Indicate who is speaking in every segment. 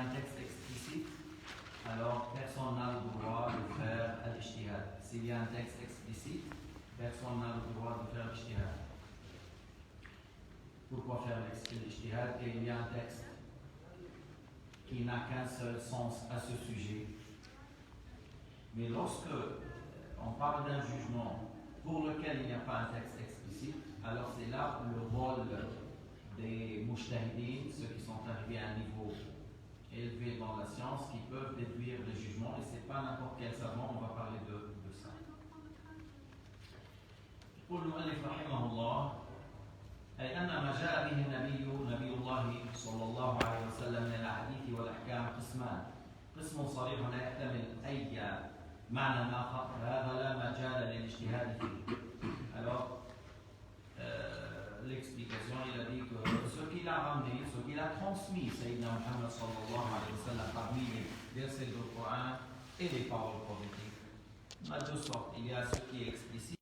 Speaker 1: a un texte explicite, alors personne n'a le droit de faire al-ijtihad. S'il y a un texte explicite, personne n'a le droit de faire l'ijtihad. Pourquoi faire l'ijtihad? Il y a un texte qui n'a qu'un seul sens à ce sujet. Mais lorsque on parle d'un jugement pour lequel il n'y a pas un texte explicite, alors c'est là où le rôle des mujtahidin, ceux qui sont arrivés à un niveau élevé dans la science, qui peuvent déduire les jugements, et c'est pas n'importe quel savant, on va parler de ça. Pour le mu'allif rahimahullah, أي أن ما جاء به نبي الله صلى الله عليه وسلم من الأحاديث والأحكام قسمان. قسم صريح لا يحتمل أي معنى آخر، هذا لا مجال للاجتهاد فيه. Alors, l'explication, il a dit que ce qu'il a ramené, ce qu'il a transmis, Sayyidina Muhammad sallallahu alayhi wa sallam, parmi les versets du Coran et les paroles prophétiques, il y a deux sortes. Il y a ce qui est explicite,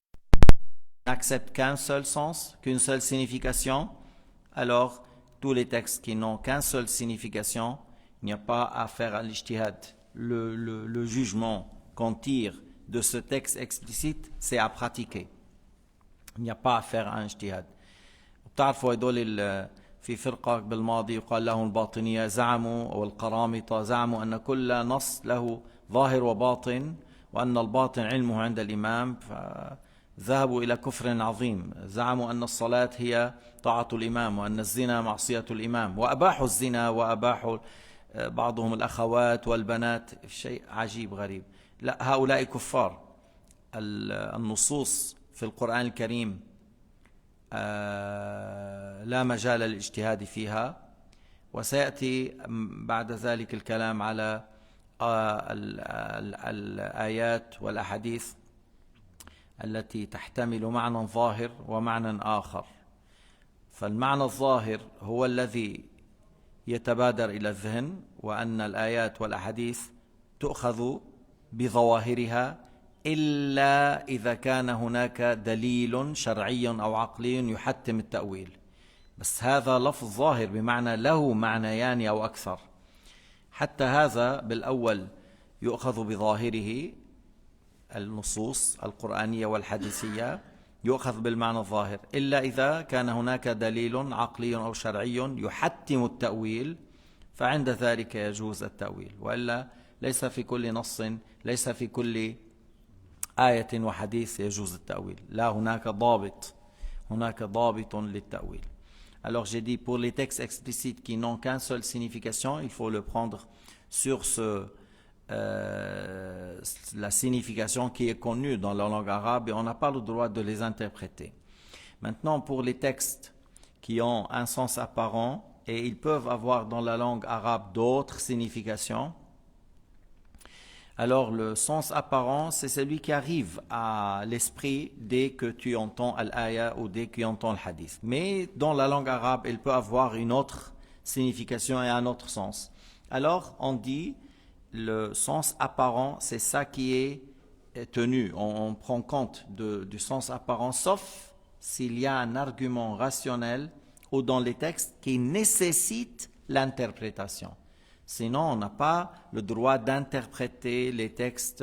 Speaker 1: n'accepte qu'un seul sens, qu'une seule signification, alors tous les textes qui n'ont qu'une seule signification, il n'y a pas à faire à l'ijtihad. Le jugement qu'on tire de ce texte explicite, c'est à pratiquer. Il n'y a pas à faire un ijtihad. بتعرفوا هدول في فرقة بالماضي يقال لهم الباطنية زعموا أو القرامطة زعموا أن كل نص له ظاهر وباطن وأن الباطن علمه عند الإمام ذهبوا إلى كفر عظيم. زعموا أن الصلاة هي طاعة الإمام وأن الزنا معصية الإمام وأباحوا الزنا وأباحوا بعضهم الأخوات والبنات. شيء عجيب غريب. لا، هؤلاء كفار. النصوص في القرآن الكريم لا مجال للاجتهاد فيها، وسيأتي بعد ذلك الكلام على الآيات والأحاديث التي تحتمل معنى ظاهر ومعنى آخر. فالمعنى الظاهر هو الذي يتبادر إلى الذهن، وأن الآيات والأحاديث تؤخذ بظواهرها إلا إذا كان هناك دليل شرعي أو عقلي يحتم التأويل. بس هذا لفظ ظاهر بمعنى له معنيان أو أكثر. حتى هذا بالأول يؤخذ بظاهره، النصوص القرآنية والحديثية يؤخذ بالمعنى الظاهر إلا إذا كان هناك دليل عقلي أو شرعي يحتم التأويل، فعند ذلك يجوز التأويل. وإلا ليس في كل نص، ليس في كل آية وحديث يجوز التأويل. لا، هناك ضابط للتأويل. Alors j'ai dit, pour les textes explicites qui n'ont qu'une seule signification, il faut le prendre sur la signification qui est connue dans la langue arabe, et on n'a pas le droit de les interpréter. Maintenant, pour les textes qui ont un sens apparent, et ils peuvent avoir dans la langue arabe d'autres significations, alors le sens apparent, c'est celui qui arrive à l'esprit dès que tu entends al-aya ou dès que tu entends le hadith. Mais dans la langue arabe, il peut avoir une autre signification et un autre sens. Alors on dit, le sens apparent, c'est ça qui est tenu. On prend compte du sens apparent, sauf s'il y a un argument rationnel ou dans les textes qui nécessite l'interprétation. Sinon, on n'a pas le droit d'interpréter les textes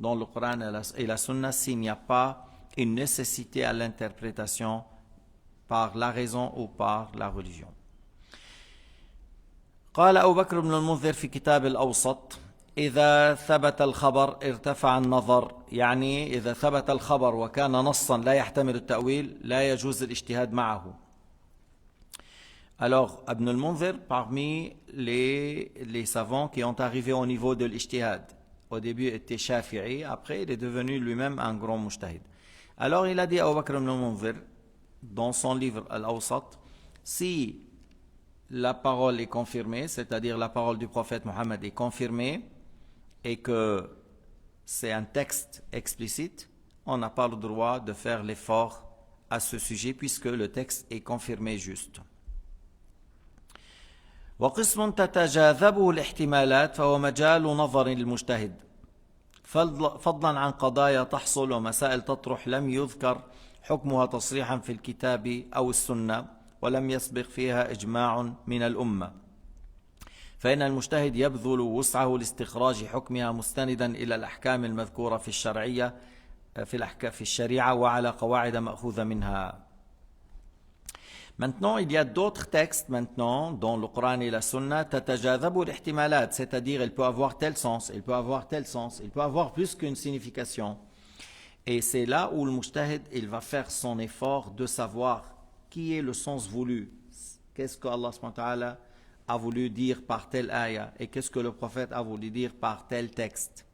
Speaker 1: dans le Coran et la Sunna s'il n'y a pas une nécessité à l'interprétation par la raison ou par la religion. قال أبو بكر بن المنذر في كتاب الأوسط: إذا ثبت الخبر ارتفع النظر. يعني إذا ثبت الخبر وكان نصا لا يحتمل التأويل لا يجوز الاجتهاد معه. Alors, Ibn al-Munzir, parmi les savants qui ont arrivé au niveau de l'ijtihad, au début était Shafi'i, après il est devenu lui-même un grand mujtahid. Alors il a dit à Abu Bakr ibn al-Munzir, dans son livre Al-Awsat, si la parole est confirmée, c'est-à-dire la parole du prophète Mohammed est confirmée, et que c'est un texte explicite, on n'a pas le droit de faire l'effort à ce sujet, puisque le texte est confirmé juste. وقسم تتجاذبه الاحتمالات فهو مجال نظر للمجتهد، فضلا عن قضايا تحصل ومسائل تطرح لم يذكر حكمها تصريحا في الكتاب أو السنة ولم يسبق فيها إجماع من الأمة.
Speaker 2: فإن المجتهد يبذل وسعه لاستخراج حكمها مستندا إلى الأحكام المذكورة في الشرعية في الشريعة وعلى قواعد مأخوذة منها. Maintenant, il y a d'autres textes maintenant dans le Coran et la Sunna تتجاذب الاحتمالات, c'est-à-dire il peut avoir tel sens, il peut avoir tel sens, il peut avoir plus qu'une signification. Et c'est là où le mujtahid, il va faire son effort de savoir qui est le sens voulu. Qu'est-ce que Allah subhanahu wa ta'ala a voulu dire par telle ayah et qu'est-ce que le prophète a voulu dire par tel texte.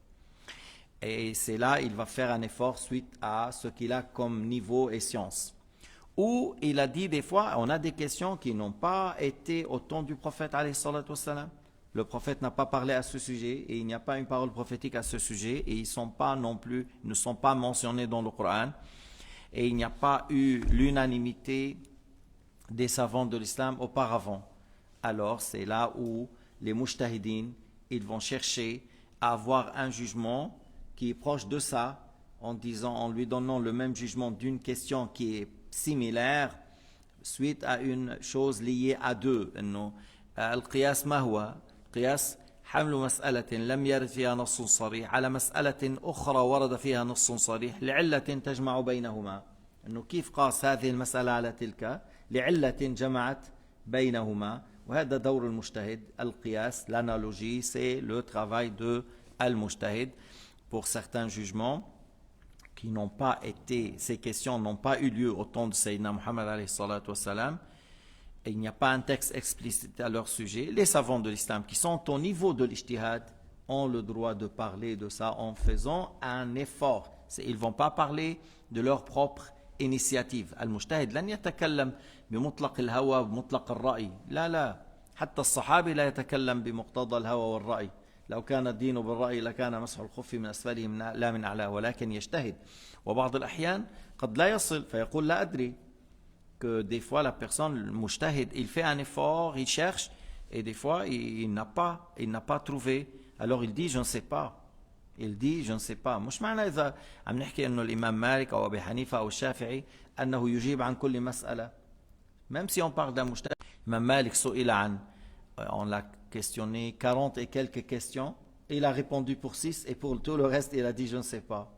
Speaker 2: Et c'est là il va faire un effort suite à ce qu'il a comme niveau et science. Ou il a dit des fois, on a des questions qui n'ont pas été au temps du prophète alayhi salatu wassalam. Le prophète n'a pas parlé à ce sujet et il n'y a pas une parole prophétique à ce sujet et ils ne sont pas mentionnés dans le Coran. Et il n'y a pas eu l'unanimité des savants de l'islam auparavant. Alors c'est là où les mujtahidines, ils vont chercher à avoir un jugement qui est proche de ça, en lui donnant le même jugement d'une question qui est similaire suite à une chose liée à deux. القياس ما هو؟ قياس حمل مسألة لم يرد فيها نص صريح على مسألة أخرى ورد فيها نص صريح لعلة تجمع بينهما. إنه كيف قاس هذه المسألة على تلك لعلة جمعت بينهما. وهذا دور المجتهد. القياس, l'analogie, c'est le travail de al-mujtahid. Pour certains jugements qui n'ont pas été, ces questions n'ont pas eu lieu au temps de Sayyidina Muhammad alayhi salatu wassalam, et il n'y a pas un texte explicite à leur sujet, les savants de l'islam qui sont au niveau de l'ijtihad ont le droit de parler de ça en faisant un effort. Ils ne vont pas parler de leur propre initiative. المجتهد لن يتكلم بمطلق الهوى بمطلق الرأي. لا حتى الصحابي لا يتكلم بمقتضى الهوى والرأي. لو كان الدين بالرأي لكان مسح الخف من أسفله لا من أعلاه, ولكن يجتهد. وبعض الأحيان قد لا يصل فيقول لا أدري. Que des fois la personne, le mujtahid, il fait un effort, il cherche, et des fois il n'a pas trouvé. Alors il dit je ne sais pas. Il dit je ne sais pas. مش معنى إذا عم نحكي إنه الإمام مالك أو أبي حنيفة أو الشافعي أنه يجيب عن كل مسألة. Même si on parle d'un mujtahid, Imam Malik سئل عن, on l'a questionné 40 et quelques questions, et il a répondu pour 6, et pour tout le reste il a dit je ne sais pas.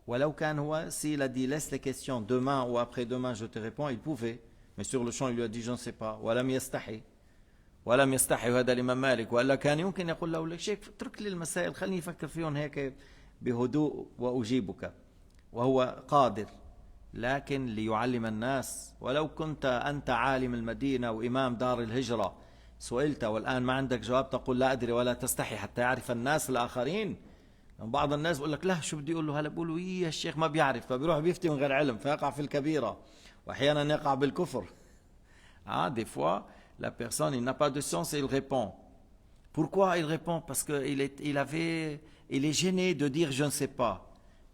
Speaker 2: ولو كان هو, s'il a dit laisse les questions, demain ou après-demain je te réponds, il pouvait. Mais sur le champ il lui a dit je ne sais pas. ولم يستحي هذا الإمام مالك. وإلا كان يمكن يقول له شيخ اترك لي المسائل خليني أفكر فيهم هيك بهدوء وأجيبك. وهو قادر لكن ليعلم الناس. ولو كنت أنت عالم المدينة وإمام دار الهجرة سئلت والآن ما عندك جواب تقول لا أدري ولا تستحي حتى يعرف الناس الآخرين. بعض الناس بيقول لك لا شو بدي اقول له هلا بقولوا يا الشيخ ما بيعرف فبيروح بيفتي من غير علم فيقع في الكبيره واحيانا يقع بالكفر. Des fois la personne il n'a pas de science et il répond. Pourquoi il répond? Parce que il est gêné de dire je ne sais pas.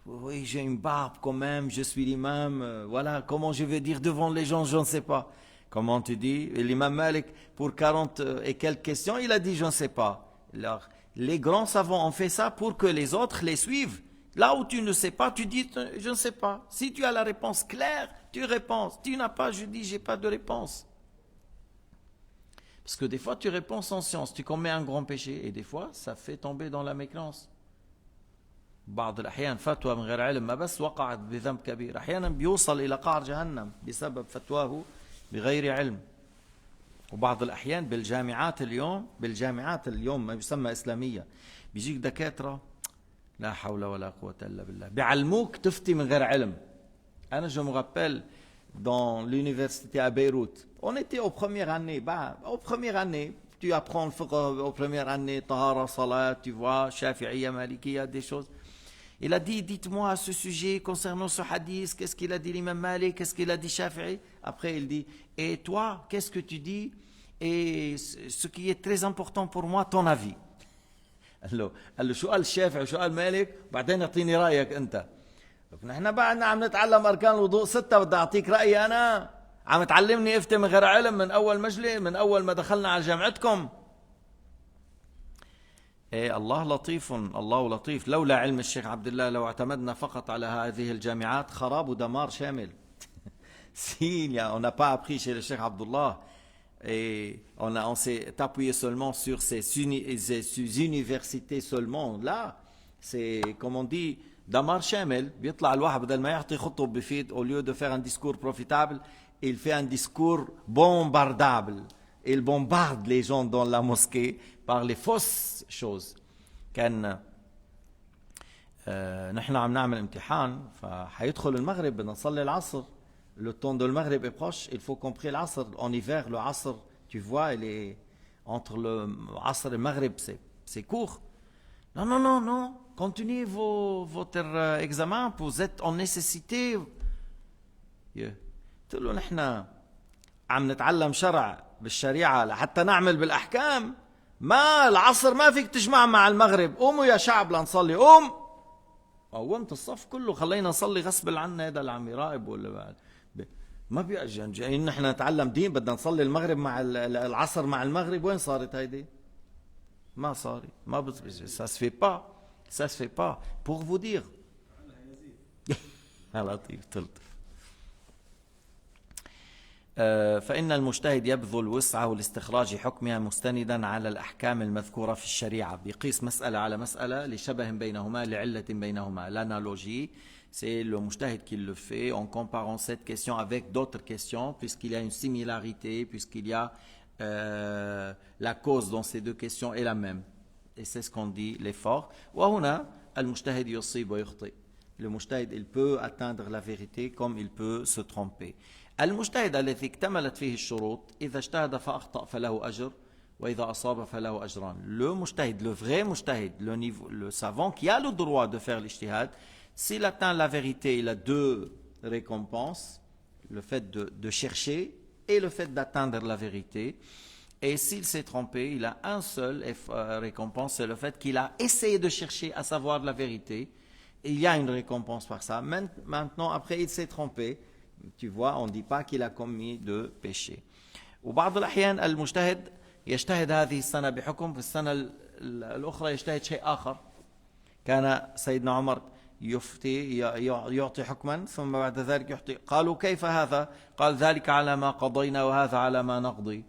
Speaker 2: Oui, j'ai une barbe quand même, je suis l'imam, voilà, comment je vais dire devant les gens je ne sais pas. Comment tu dis? L'imam Malik pour 40 et quelques questions, il a dit je ne sais pas. Alors les grands savants ont fait ça pour que les autres les suivent. Là où tu ne sais pas, tu dis je ne sais pas. Si tu as la réponse claire, tu réponds. Tu n'as pas, je dis j'ai pas de réponse. Parce que des fois tu réponds sans science, tu commets un grand péché et des fois ça fait tomber dans la mécréance. بعض الأحيان فتوى من غير علم ما بس وقعت بذنب كبير, أحيانا بيوصل إلى قعر جهنم بسبب فتواه بغير علم. وبعض الأحيان بالجامعات اليوم ما يسمى إسلامية بيجيك دكاترة لا حول ولا قوة إلا بالله بيعلموك تفتي من غير علم. أنا je me rappelle dans l'université à Beyrouth, on était aux premières années. Aux premières années, tu apprends le fiqh aux premières années, tahara, salat, tu vois, shafi'iyya, malikiyya, des choses. Il a dit, dites-moi à ce sujet concernant ce hadith, qu'est-ce qu'il a dit l'imam Malik, qu'est-ce qu'il a dit Shafi'i. Après il dit, et toi, qu'est-ce que tu dis? Et ce qui est très important pour moi, ton avis. قال له شو قال الشافعي وشو قال مالك بعدين اعطيني رايك انت. نحن بعدنا عم نتعلم اركان الوضوء 6 بدي اعطيك رايي انا. عم تعلمني افتي من غير علم من اول مجلس من اول ما دخلنا على جامعتكم. إيه الله لطيف. لولا علم الشيخ عبد الله لو اعتمدنا فقط على هذه الجامعات خراب ودمار شامل. Si on n'a pas appris chez le Cheikh Abdullah Et on s'est appuyé seulement sur ces universités seulement. Là, c'est comme on dit, دمار شامل. بيطلع الواحد بدل ما يعطي خطب بفيد au lieu de faire un discours profitable, il fait un discours bombardable. Il bombarde les gens dans la mosquée par les fausses choses. كان نحن عم نعمل امتحان فحيدخل المغرب بدنا نصلي العصر. Le temps de le Maghreb est proche, il faut qu'on prie l'Asr. En hiver, le Asr, tu vois, il est entre le Asr et le Maghreb, c'est court. Non, non, non, non. Continuez votre examen, vous êtes en nécessité. قلت له نحن عم نتعلم شرع بالشريعة لحتى نعمل بالأحكام. ما العصر ما فيك تجمع مع المغرب. قوموا يا شعب لنصلي. قومت الصف كله خلينا نصلي غصب عنا. هذا اللي عم يراقب ولا ما بيأجن جايين نحن نتعلم دين بدنا نصلي المغرب مع العصر مع المغرب. وين صارت هيدي؟ ما صارت. ما ça se fait pas. Ça se fait pas. Pour vous dire. لطيف تلطف. فإن المجتهد يبذل وسعه لاستخراج حكمها مستندا على الأحكام المذكورة في الشريعة. بيقيس مسألة على مسألة لشبه بينهما لعلة بينهما. L'analogie, c'est le mujtahid qui le fait en comparant cette question avec d'autres questions, puisqu'il y a une similarité, puisqu'il y a la cause dans ces deux questions est la même. Et c'est ce qu'on dit l'effort. وهنا المجتهد يصيب ويخطئ. Le mujtahid, il peut atteindre la vérité comme il peut se tromper. المجتهد الذي اكتملت فيه الشروط إذا اجتهد فأخطأ فله أجر وإذا أصاب فله أجران. Le mujtahid, le vrai mujtahid, le savant qui a le droit de faire l'ijtihad, s'il atteint la vérité, il a deux récompenses, le fait de chercher et le fait d'atteindre la vérité. Et s'il s'est trompé, il a un seul récompense, c'est le fait qu'il a essayé de chercher à savoir la vérité. Il y a une récompense par ça. Maintenant, après, il s'est trompé. Tu vois, on ne dit pas qu'il a commis de péché. وبعض الأحيان المجتهد يجتهد هذه السنة بحكم في السنة الأخرى يجتهد شيء آخر. كان سيدنا عمر يعطي حكما ثم بعد ذلك يعطي. قالوا كيف هذا؟ قال ذلك على ما قضينا وهذا على ما نقضي.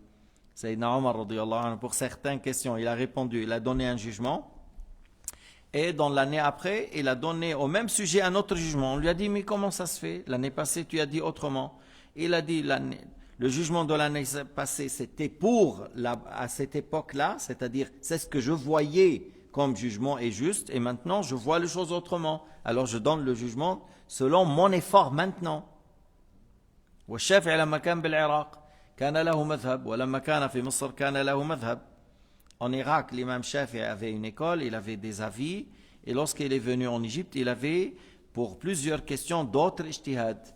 Speaker 2: سيدنا Omar radiyallahu anhu, pour certaines questions, il a répondu, il a donné un jugement. Et dans l'année après, il a donné au même sujet un autre jugement. On lui a dit, mais comment ça se fait? L'année passée, tu as dit autrement. Il a dit, le jugement de l'année passée, c'était à cette époque-là, c'est-à-dire, c'est ce que je voyais comme jugement est juste, et maintenant, je vois les choses autrement. Alors, je donne le jugement selon mon effort maintenant. والشافعي لما كان بالعراق كان له مذهب ولما كان في مصر كان له مذهب. En Irak, l'imam Shafi'i avait une école, il avait des avis, et lorsqu'il est venu en Égypte, il avait pour plusieurs questions d'autres ijtihad.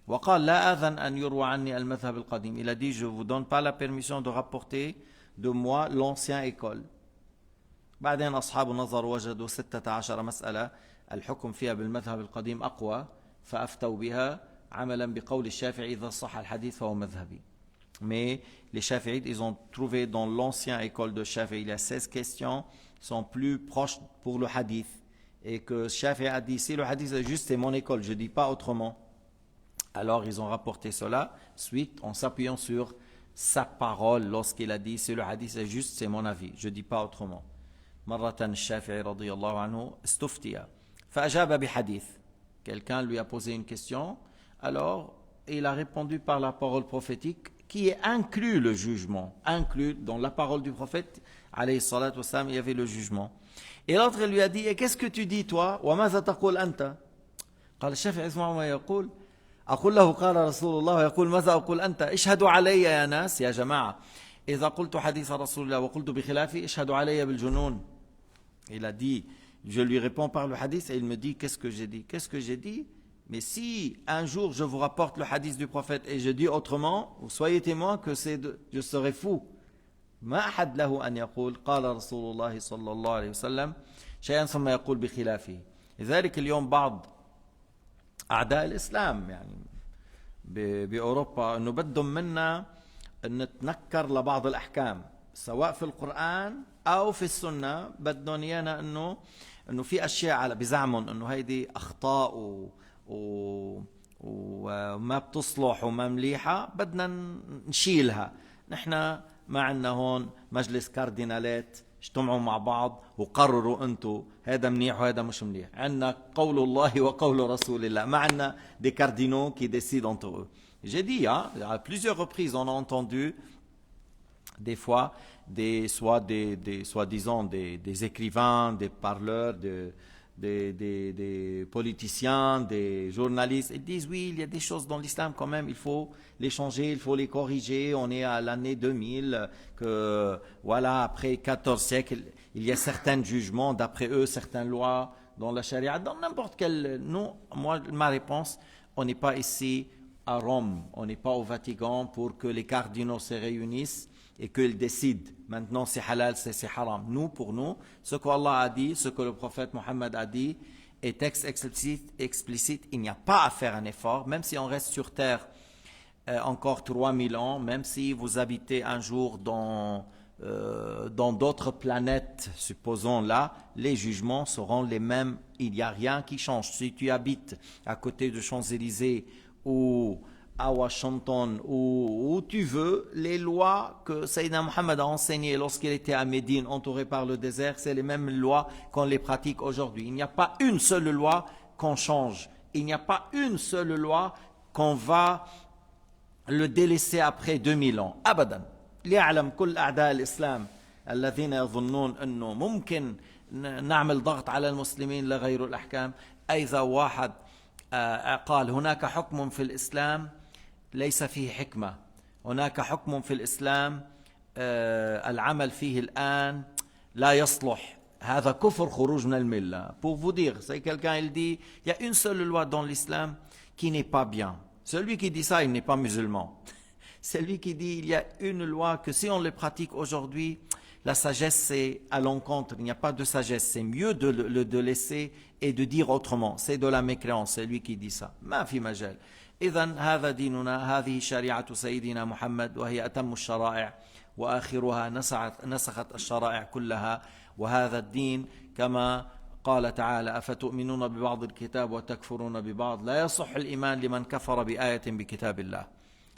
Speaker 2: وقال لا أذن أن يروى عني المذهب القديم. Il a dit, je ne vous donne pas la permission de rapporter de moi l'ancienne école. بعدين أصحاب النظر وجدوا 16 مسألة الحكم فيها بالمذهب القديم أقوى فأفتوا بها عملا بقول الشافعي إذا صح الحديث فهو مذهبي. Mais les Shafi'ites, ils ont trouvé dans l'ancienne école de Shafi'i, il y a 16 questions qui sont plus proches pour le hadith. Et que Shafi'i a dit, si le hadith est juste, c'est mon école, je ne dis pas autrement. Alors ils ont rapporté cela, suite en s'appuyant sur sa parole lorsqu'il a dit, si le hadith est juste, c'est mon avis, je ne dis pas autrement. مرة الشافعي رضي الله عنه استفتي فأجاب بحديث. Quelqu'un lui a posé une question, alors il a répondu par la parole prophétique qui est inclus le jugement, inclus dans la parole du prophète, alayhi salatu wassalam, il y avait le jugement. Et l'autre lui a dit, et qu'est-ce que tu dis toi? وماذا تقول أنت؟ قال الشافعي اسمع ما يقول أقول له قال رسول الله ويقول ماذا أقول أنت؟ اشهدوا علي يا ناس يا جماعة إذا قلت حديث رسول الله وقلت بخلافه اشهدوا علي بالجنون. Il a dit, je lui réponds par le hadith et il me dit, qu'est-ce que j'ai dit? Qu'est-ce que j'ai dit? Mais si un jour je vous rapporte le hadith du prophète et je dis autrement, soyez témoin que je serai fou. ما أحد له أن يقول قال رسول الله صلى الله عليه وسلم شيئا ثم يقول بخلافه. لذلك اليوم بعض أعداء الإسلام يعني بأوروبا أنه بدهم منا أن نتنكر لبعض الأحكام سواء في القرآن أو في السنة. بدهم إيانا أنه في أشياء بزعمهم أنه هيدي أخطاء وما بتصلح وما مليحة بدنا نشيلها. نحن ما عندنا هون مجلس كاردينالات اجتمعوا مع بعض وقرروا انتم هذا منيح وهذا مش منيح. عندنا قول الله وقول رسول الله. ما عندنا des cardinaux qui décident entre eux. J'ai dit, à plusieurs reprises, on a entendu des fois soi-disant des écrivains, des parleurs, des politiciens, des journalistes. Ils disent oui, il y a des choses dans l'islam quand même, il faut les changer, il faut les corriger. On est à l'année 2000, que voilà, après 14 siècles, il y a certains jugements, d'après eux, certaines lois dans la charia, dans n'importe quel... Non, moi, ma réponse, on n'est pas ici à Rome, on n'est pas au Vatican pour que les cardinaux se réunissent et qu'ils décident. Maintenant, c'est halal, c'est haram. Nous, pour nous, ce qu'Allah a dit, ce que le prophète Mohammed a dit, est texte explicite. Il n'y a pas à faire un effort, même si on reste sur terre encore 3000 ans, même si vous habitez un jour dans d'autres planètes, supposons là, les jugements seront les mêmes. Il n'y a rien qui change. Si tu habites à côté de Champs-Élysées ou à Washington, où tu veux, les lois que Sayyidina Mohammed a enseignées lorsqu'il était à Médine, entouré par le désert, c'est les mêmes lois qu'on les pratique aujourd'hui. Il n'y a pas une seule loi qu'on change. Il n'y a pas une seule loi qu'on va le délaisser après 2000 ans. Abadan. ليعلم كل أعداء الإسلام الذين يظنون أنه ممكن نعمل ضغط على المسلمين لغير الأحكام. إذا واحد قال هناك حكم في الإسلام ليس فيه حكمة، هناك حكم في الإسلام العمل فيه الآن لا يصلح، هذا كفر خروج من الملة. Pour vous dire, c'est quelqu'un il dit, il y a une seule loi dans l'islam qui n'est pas bien. Celui qui dit ça, il n'est pas musulman. Celui qui dit il y a une loi que si on le pratique aujourd'hui, la sagesse c'est à l'encontre, il n'y a pas de sagesse, c'est mieux de laisser et de dire autrement. C'est de la mécréance, c'est lui qui dit ça. ما في مجال. إذن هذا ديننا، هذه شريعة سيدنا محمد، وهي أتم الشرائع وآخرها نسخت الشرائع كلها. وهذا الدين كما قال تعالى أفتؤمنون ببعض الكتاب وتكفرون ببعض لا يصح الإيمان لمن كفر بآية بكتاب الله.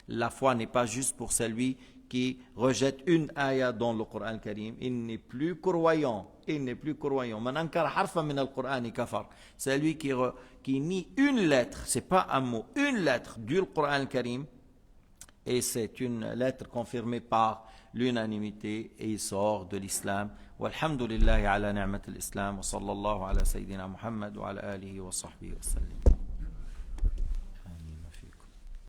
Speaker 2: La foi n'est pas juste pour celui qui rejette une ayah dans le Coran Karim. Il n'est plus croyant. Il n'est plus croyant. Man ankara harfan min al-Qur'an kafar. Celui qui nie une lettre, c'est pas un mot, une lettre du Coran Karim, et c'est une lettre confirmée par l'unanimité, et il sort de l'islam. Walhamdulillahi ala ni'mat al-islam wa sallallahu ala sayyidina Muhammad wa ala alihi wa sahbihi wa sallam.